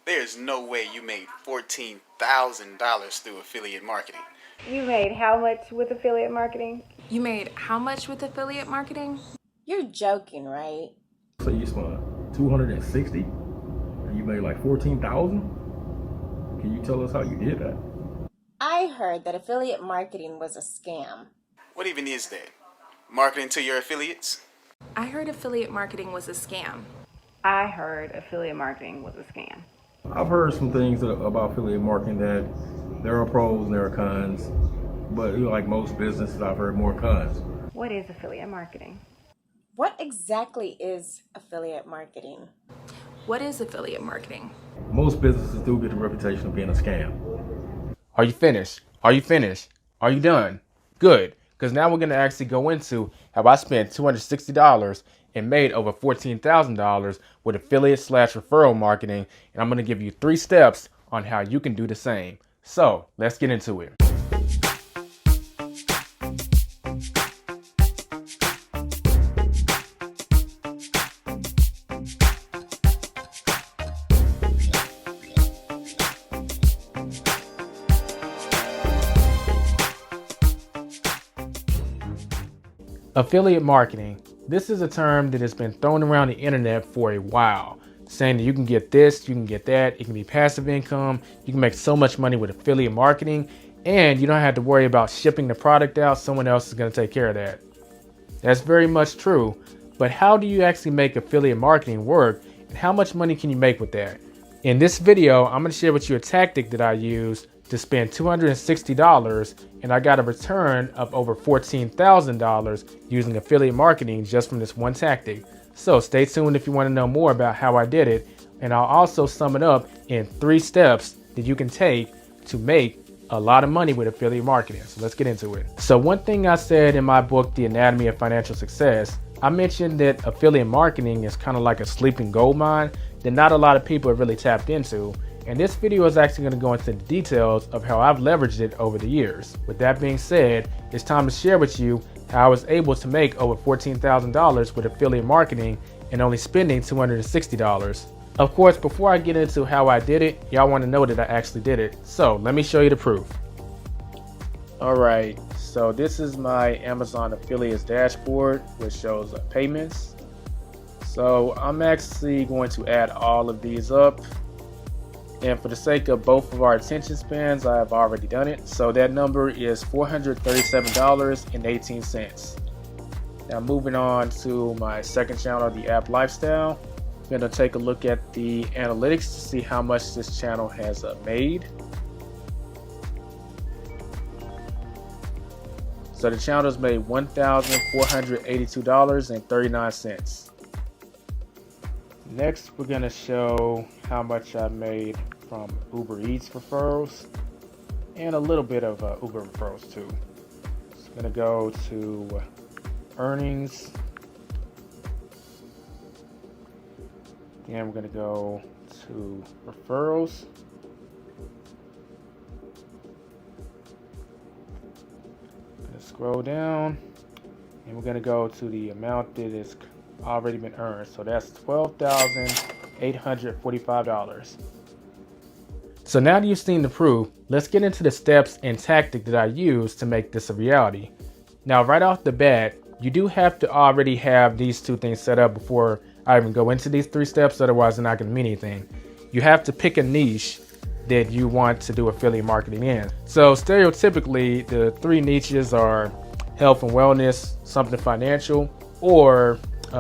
There's no way you made $14,000 through affiliate marketing. You made how much with affiliate marketing? You made how much with affiliate marketing? You're joking, right? So you spent 260 and you made like 14,000? Can you tell us how you did that? I heard that affiliate marketing was a scam. What even is that? Marketing to your affiliates? I heard affiliate marketing was a scam. I heard affiliate marketing was a scam. I've heard some things about affiliate marketing that there are pros and there are cons, but like most businesses, I've heard more cons. What is affiliate marketing? What exactly is affiliate marketing? What is affiliate marketing? Most businesses do get the reputation of being a scam. Are you finished? Are you finished? Are you done? Good, because now we're going to actually go into how I spent $260 and made over $14,000 with affiliate/referral marketing, and I'm going to give you 3 steps on how you can do the same. So let's get into it. Affiliate marketing. This is a term that has been thrown around the internet for a while, saying that you can get this, you can get that, it can be passive income, you can make so much money with affiliate marketing, and you don't have to worry about shipping the product out, someone else is going to take care of that. That's very much true, but how do you actually make affiliate marketing work, and how much money can you make with that? In this video, I'm going to share with you a tactic that I used to spend $260 and I got a return of over $14,000 using affiliate marketing just from this one tactic. So stay tuned if you want to know more about how I did it, and I'll also sum it up in 3 steps that you can take to make a lot of money with affiliate marketing. So let's get into it. So one thing I said in my book, The Anatomy of Financial Success, I mentioned that affiliate marketing is kind of like a sleeping gold mine that not a lot of people have really tapped into. And this video is actually going to go into the details of how I've leveraged it over the years. With that being said, it's time to share with you how I was able to make over $14,000 with affiliate marketing and only spending $260. Of course, before I get into how I did it, y'all want to know that I actually did it. So let me show you the proof. All right, so this is my Amazon affiliates dashboard, which shows payments. So I'm actually going to add all of these up. And for the sake of both of our attention spans, I have already done it. So that number is $437.18. Now moving on to my second channel, the App Lifestyle. I'm going to take a look at the analytics to see how much this channel has made. So the channel has made $1,482.39. Next, we're going to show how much I made from Uber Eats referrals and a little bit of Uber referrals too. So I'm going to go to earnings. And we're going to go to referrals. I'm going to scroll down and we're going to go to the amount that is already been earned. So that's $12,845. So now that you've seen the proof, let's get into the steps and tactic that I use to make this a reality. Now, right off the bat, you do have to already have these 2 things set up before I even go into these 3 steps, otherwise they're not going to mean anything. You have to pick a niche that you want to do affiliate marketing in. So stereotypically, the 3 niches are health and wellness, something financial, or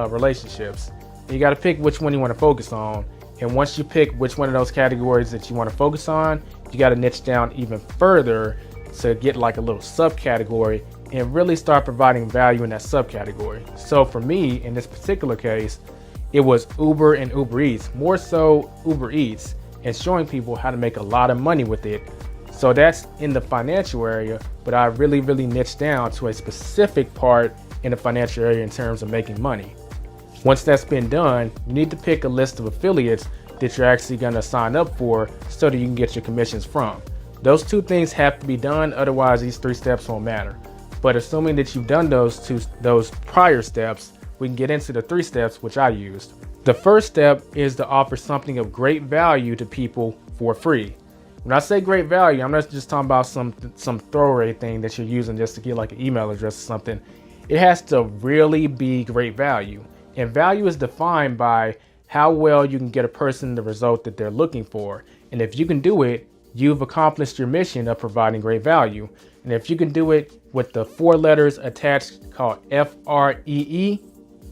relationships. You got to pick which one you want to focus on. And once you pick which one of those categories that you want to focus on, you got to niche down even further to get like a little subcategory and really start providing value in that subcategory. So for me, in this particular case, it was Uber and Uber Eats, more so Uber Eats, and showing people how to make a lot of money with it. So that's in the financial area, but I really niched down to a specific part in the financial area in terms of making money. Once that's been done, you need to pick a list of affiliates that you're actually going to sign up for so that you can get your commissions from. Those 2 things have to be done, otherwise these 3 steps won't matter. But assuming that you've done those prior steps, we can get into the 3 steps which I used. The first step is to offer something of great value to people for free. When I say great value, I'm not just talking about some throwaway thing that you're using just to get like an email address or something. It has to really be great value. And value is defined by how well you can get a person the result that they're looking for. And if you can do it, you've accomplished your mission of providing great value. And if you can do it with the 4 letters attached called FREE,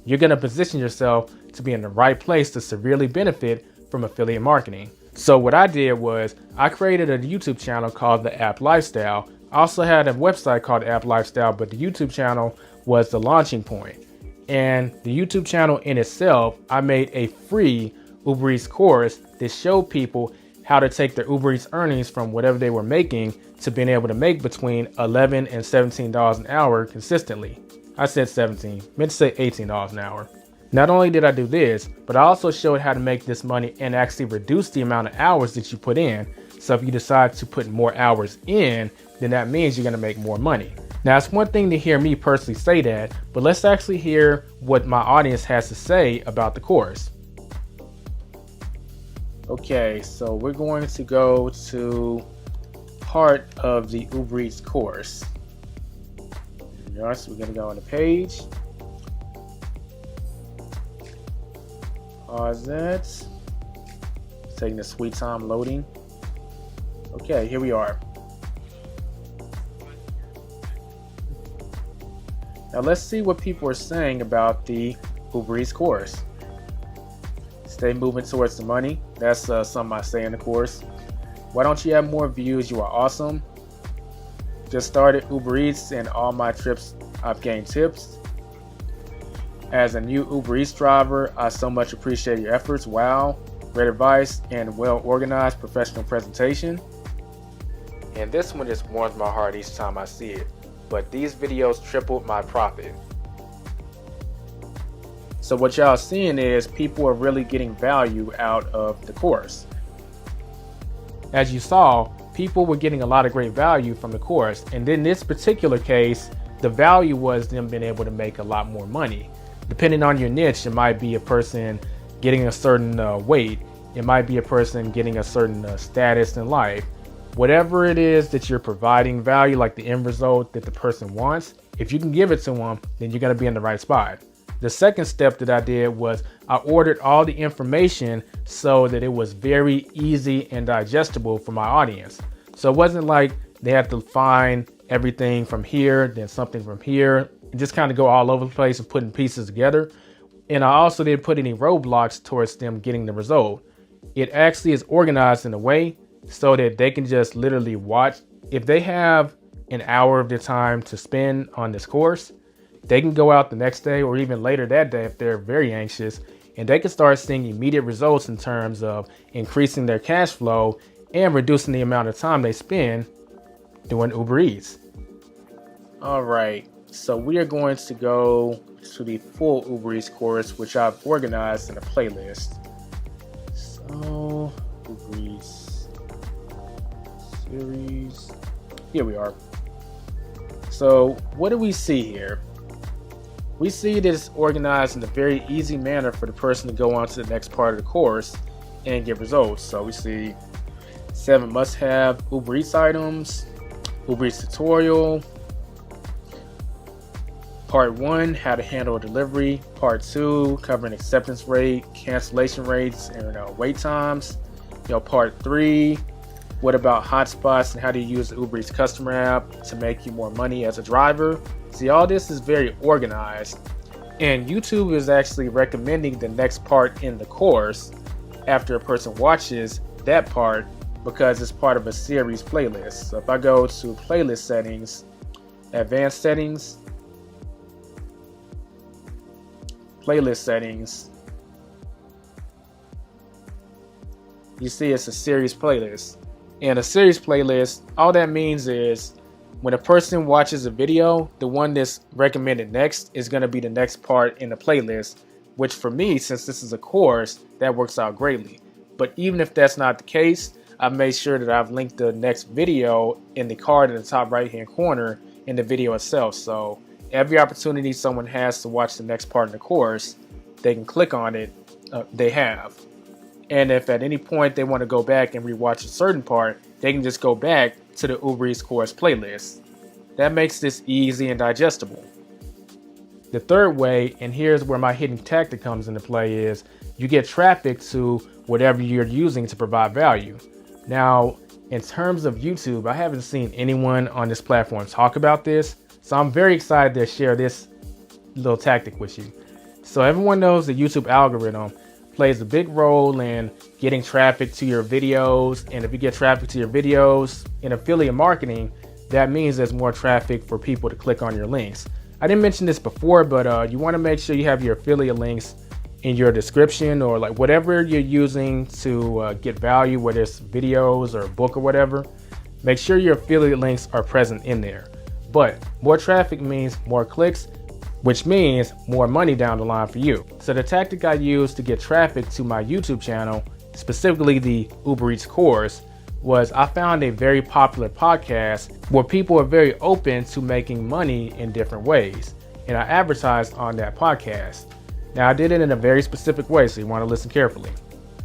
you're going to position yourself to be in the right place to severely benefit from affiliate marketing. So what I did was I created a YouTube channel called The App Lifestyle. I also had a website called The App Lifestyle, but the YouTube channel was the launching point. And the YouTube channel in itself, I made a free Uber Eats course that showed people how to take their Uber Eats earnings from whatever they were making to being able to make between $11 and $17 an hour consistently. I said 17, meant to say $18 an hour. Not only did I do this, but I also showed how to make this money and actually reduce the amount of hours that you put in. So if you decide to put more hours in, then that means you're going to make more money. Now, it's one thing to hear me personally say that, but let's actually hear what my audience has to say about the course. Okay, so we're going to go to part of the Uber Eats course. Yes, we're going to go on the page. Pause that. It's taking a sweet time loading. Okay, here we are. Now let's see what people are saying about the Uber Eats course. Stay moving towards the money. That's something I say in the course. Why don't you have more views? You are awesome. Just started Uber Eats and all my trips I've gained tips. As a new Uber Eats driver, I so much appreciate your efforts. Wow, great advice and well organized professional presentation. And this one just warms my heart each time I see it. But these videos tripled my profit. So what y'all seeing is people are really getting value out of the course. As you saw, people were getting a lot of great value from the course. And in this particular case, the value was them being able to make a lot more money. Depending on your niche, it might be a person getting a certain weight. It might be a person getting a certain status in life. Whatever it is that you're providing value, like the end result that the person wants, if you can give it to them, then you're going to be in the right spot. The second step that I did was I ordered all the information so that it was very easy and digestible for my audience. So it wasn't like they had to find everything from here, then something from here, and just kind of go all over the place and putting pieces together. And I also didn't put any roadblocks towards them getting the result. It actually is organized in a way so that they can just literally watch. If they have an hour of their time to spend on this course, they can go out the next day or even later that day if they're very anxious, and they can start seeing immediate results in terms of increasing their cash flow and reducing the amount of time they spend doing Uber Eats. All right, so we are going to go to the full Uber Eats course, which I've organized in a playlist. So, Uber Eats series, here we are. So what do we see here? We see that it's organized in a very easy manner for the person to go on to the next part of the course and get results. So we see 7 must-have Uber Eats items, Uber Eats tutorial, Part 1, how to handle a delivery, Part 2, covering acceptance rate, cancellation rates, and wait times. Part 3, what about hotspots and how do you use the Uber Eats customer app to make you more money as a driver? See, all this is very organized, and YouTube is actually recommending the next part in the course after a person watches that part because it's part of a series playlist. So if I go to playlist settings, advanced settings, playlist settings, you see it's a series playlist. And a series playlist, all that means is when a person watches a video, the one that's recommended next is going to be the next part in the playlist, which for me, since this is a course, that works out greatly. But even if that's not the case, I've made sure that I've linked the next video in the card in the top right hand corner in the video itself. So every opportunity someone has to watch the next part in the course, they can click on it they have. And if at any point they want to go back and rewatch a certain part, they can just go back to the Uber Eats course playlist. That makes this easy and digestible. The third way, and here's where my hidden tactic comes into play, is you get traffic to whatever you're using to provide value. Now, in terms of YouTube, I haven't seen anyone on this platform talk about this, so I'm very excited to share this little tactic with you. So everyone knows the YouTube algorithm plays a big role in getting traffic to your videos, and if you get traffic to your videos in affiliate marketing, that means there's more traffic for people to click on your links. I didn't mention this before, but you want to make sure you have your affiliate links in your description, or like whatever you're using to get value, whether it's videos or a book or whatever. Make sure your affiliate links are present in there. But more traffic means more clicks, which means more money down the line for you. So the tactic I used to get traffic to my YouTube channel, specifically the Uber Eats course, was I found a very popular podcast where people are very open to making money in different ways. And I advertised on that podcast. Now I did it in a very specific way, so you want to listen carefully.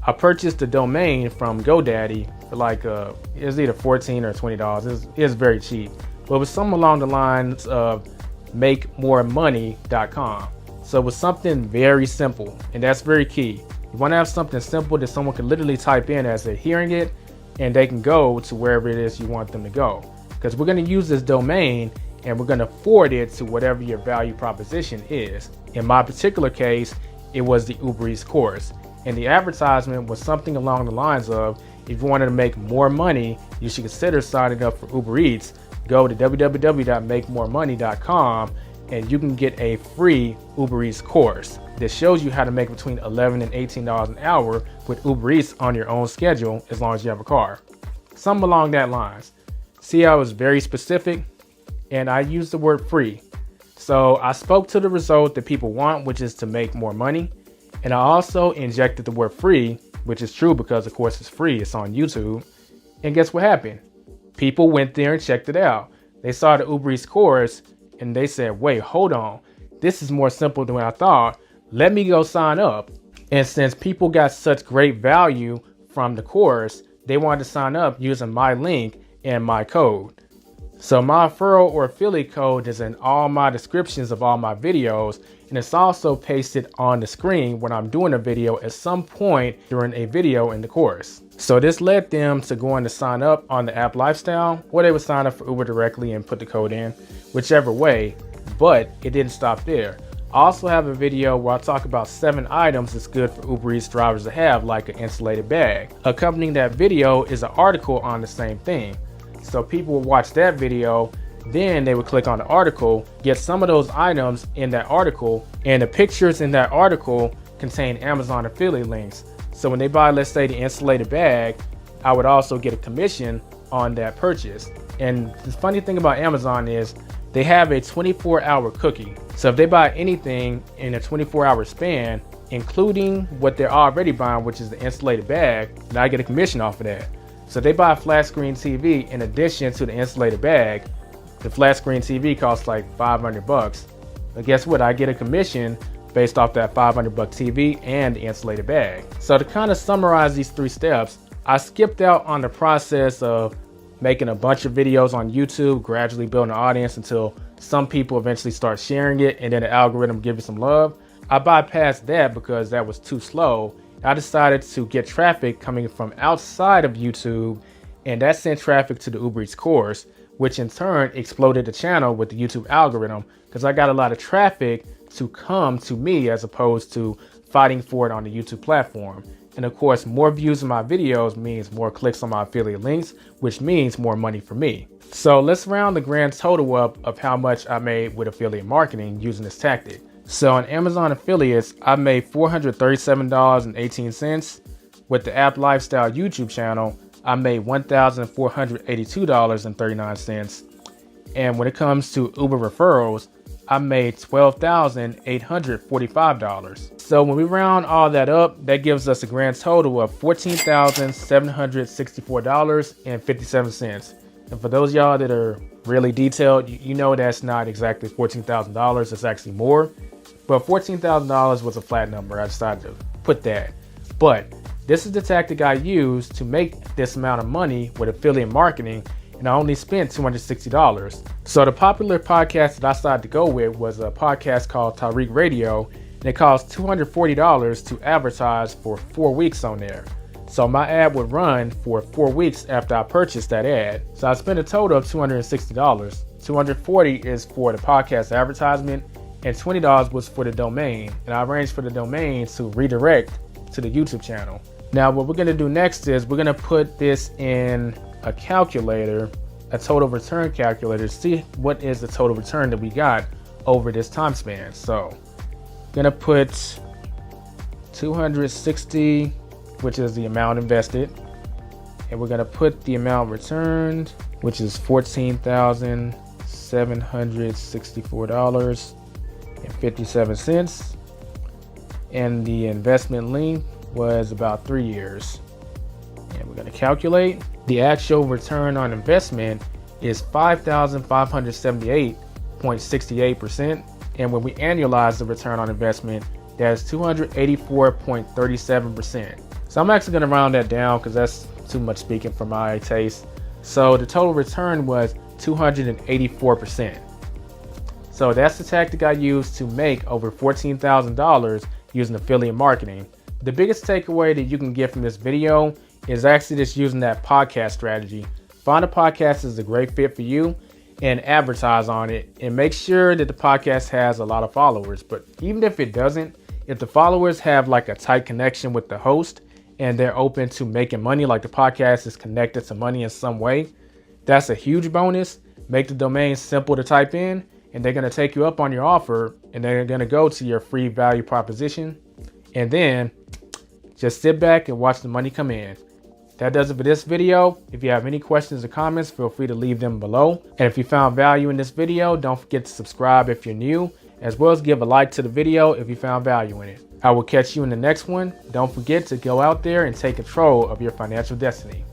I purchased the domain from GoDaddy for like, it was either $14 or $20. It was very cheap, but it was something along the lines of makemoremoney.com. So it was something very simple, and that's very key. You want to have something simple that someone can literally type in as they're hearing it, and they can go to wherever it is you want them to go. Because we're going to use this domain and we're going to forward it to whatever your value proposition is. In my particular case, it was the Uber Eats course. And the advertisement was something along the lines of, if you wanted to make more money, you should consider signing up for Uber Eats. Go to www.makemoremoney.com and you can get a free Uber Eats course that shows you how to make between $11 and $18 an hour with Uber Eats on your own schedule, as long as you have a car. Something along that lines. See, I was very specific, and I used the word free. So I spoke to the result that people want, which is to make more money. And I also injected the word free, which is true because of course it's free, it's on YouTube. And guess what happened? People went there and checked it out. They saw the Uber Eats course and they said, wait, hold on. This is more simple than what I thought. Let me go sign up. And since people got such great value from the course, they wanted to sign up using my link and my code. So my referral or affiliate code is in all my descriptions of all my videos, and it's also pasted on the screen when I'm doing a video at some point during a video in the course. So this led them to go on to sign up on the app Lifestyle, or they would sign up for Uber directly and put the code in, whichever way, but it didn't stop there. I also have a video where I talk about 7 items that's good for Uber Eats drivers to have, like an insulated bag. Accompanying that video is an article on the same thing. So people would watch that video, then they would click on the article, get some of those items in that article, and the pictures in that article contain Amazon affiliate links. So when they buy, let's say, the insulated bag, I would also get a commission on that purchase. And the funny thing about Amazon is they have a 24-hour cookie. So if they buy anything in a 24-hour span, including what they're already buying, which is the insulated bag, then I get a commission off of that. So they buy a flat screen TV in addition to the insulated bag. The flat screen TV costs like $500. But guess what? I get a commission based off that $500 TV and the insulated bag. So to kind of summarize these 3 steps, I skipped out on the process of making a bunch of videos on YouTube, gradually building an audience until some people eventually start sharing it and then the algorithm gives you some love. I bypassed that because that was too slow. I decided to get traffic coming from outside of YouTube, and that sent traffic to the Uber Eats course, which in turn exploded the channel with the YouTube algorithm because I got a lot of traffic to come to me as opposed to fighting for it on the YouTube platform. And of course, more views of my videos means more clicks on my affiliate links, which means more money for me. So let's round the grand total up of how much I made with affiliate marketing using this tactic. So on Amazon affiliates, I made $437.18. With the App Lifestyle YouTube channel, I made $1,482.39. And when it comes to Uber referrals, I made $12,845. So when we round all that up, that gives us a grand total of $14,764.57. And for those of y'all that are really detailed, you know that's not exactly $14,000, it's actually more. But $14,000 was a flat number. I decided to put that. But this is the tactic I used to make this amount of money with affiliate marketing, and I only spent $260. So the popular podcast that I decided to go with was a podcast called Tariq Radio, and it cost $240 to advertise for 4 weeks on there. So my ad would run for 4 weeks after I purchased that ad. So I spent a total of $260. $240 is for the podcast advertisement, and $20 was for the domain. And I arranged for the domain to redirect to the YouTube channel. Now what we're going to do next is we're going to put this in a calculator, a total return calculator, to see what is the total return that we got over this time span. So I'm going to put 260, which is the amount invested, and we're going to put the amount returned, which is $14,764.57, and the investment length was about 3 years. And we're going to calculate. The actual return on investment is 5,578.68%, and when we annualize the return on investment, that's 284.37%. So I'm actually going to round that down because that's too much speaking for my taste. So the total return was 284%. So that's the tactic I used to make over $14,000 using affiliate marketing. The biggest takeaway that you can get from this video is actually just using that podcast strategy. Find a podcast that's a great fit for you and advertise on it, and make sure that the podcast has a lot of followers. But even if it doesn't, if the followers have like a tight connection with the host and they're open to making money, like the podcast is connected to money in some way, that's a huge bonus. Make the domain simple to type in, and they're going to take you up on your offer, and they're going to go to your free value proposition, and then just sit back and watch the money come in. That does it for this video. If you have any questions or comments, feel free to leave them below. And if you found value in this video, don't forget to subscribe if you're new, as well as give a like to the video if you found value in it. I will catch you in the next one. Don't forget to go out there and take control of your financial destiny.